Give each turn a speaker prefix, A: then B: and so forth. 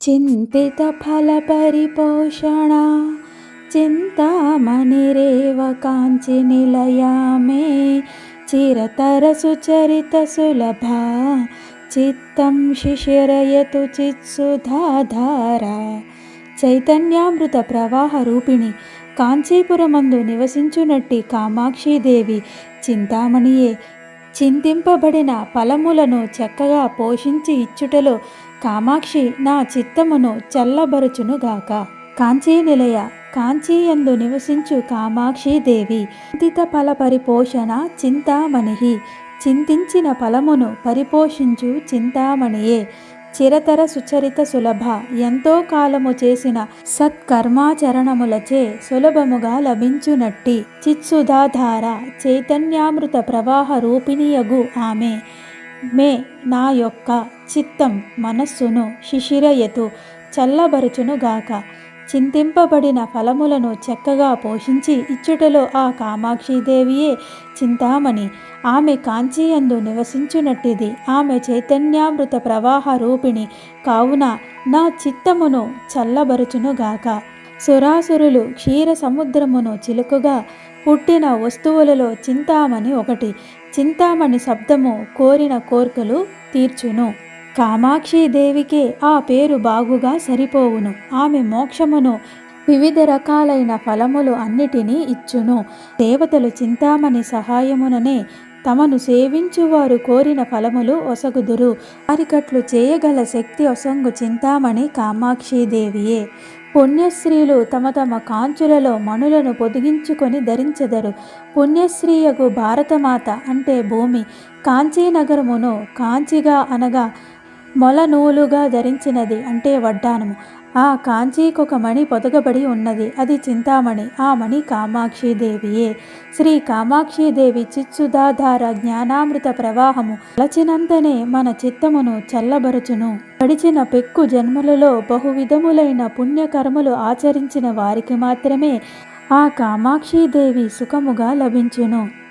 A: చింతిత ఫల పరిపోషణ చింతామణిరేవ కాంచి నిలయామే చిరతర సుచరిత సులభ చిత్తం శిశిరయతు చిత్సుధాధార. చైతన్యామృత ప్రవాహ రూపిణి కాంచీపురమందు నివసించునట్టి కామాక్షీదేవి చింతామణియే. చింతింపబడిన ఫలములను చక్కగా పోషించి ఇచ్చుటలో కామాక్షి నా చిత్తమును చల్లబరుచునుగాక. కాంచీ నిలయ కాంచీయందు నివసించు కామాక్షీదేవి చింతిత ఫల పరిపోషణ చింతామణి. చింతించిన ఫలమును పరిపోషించు చింతామణియే. చిరతర సుచరిత సులభ ఎంతో కాలము చేసిన సత్కర్మాచరణములచే సులభముగా లభించునట్టి చిత్సుధాధార చైతన్యామృత ప్రవాహ రూపిణియగు ఆమె మే నా యొక్క చిత్తం మనస్సును శిశిరయతు చల్లబరుచునుగాక. చింతింపబడిన ఫలములను చక్కగా పోషించి ఇచ్చుటలో ఆ కామాక్షీదేవియే చింతామణి. ఆమె కాంచీయందు నివసించునట్టిది. ఆమె చైతన్యామృత ప్రవాహ రూపిణి కావున నా చిత్తమును చల్లబరుచునుగాక. సురాసురులు క్షీర సముద్రమును చిలుకగా పుట్టిన వస్తువులలో చింతామణి ఒకటి. చింతామణి శబ్దము కోరిన కోర్కెలు తీర్చును. కామాక్షీదేవికే ఆ పేరు బాగుగా సరిపోవును. ఆమె మోక్షమును వివిధ రకాలైన ఫలములు అన్నిటినీ ఇచ్చును. దేవతలు చింతామణి సహాయముననే తమను సేవించువారు కోరిన ఫలములు ఒసగుదురు. వారికట్లు చేయగల శక్తి ఒసంగు చింతామణి కామాక్షీదేవియే. పుణ్యశ్రీలు తమ తమ కాంచులలో మణులను పొదిగించుకొని ధరించెదరు. పుణ్యశ్రీయగు భారతమాత అంటే భూమి కాంచీనగరమును కాంచిగా అనగా మొలనూలుగా ధరించినది అంటే వడ్డానము. ఆ కాంచీకొక మణి పొదగబడి ఉన్నది, అది చింతామణి. ఆ మణి కామాక్షీదేవియే. శ్రీ కామాక్షీదేవి చిత్సుధాధార జ్ఞానామృత ప్రవాహము లచినంతనే మన చిత్తమును చల్లబరుచును. గడిచిన పెక్కు జన్మలలో బహువిధములైన పుణ్యకర్మలు ఆచరించిన వారికి మాత్రమే ఆ కామాక్షీదేవి సుఖముగా లభించును.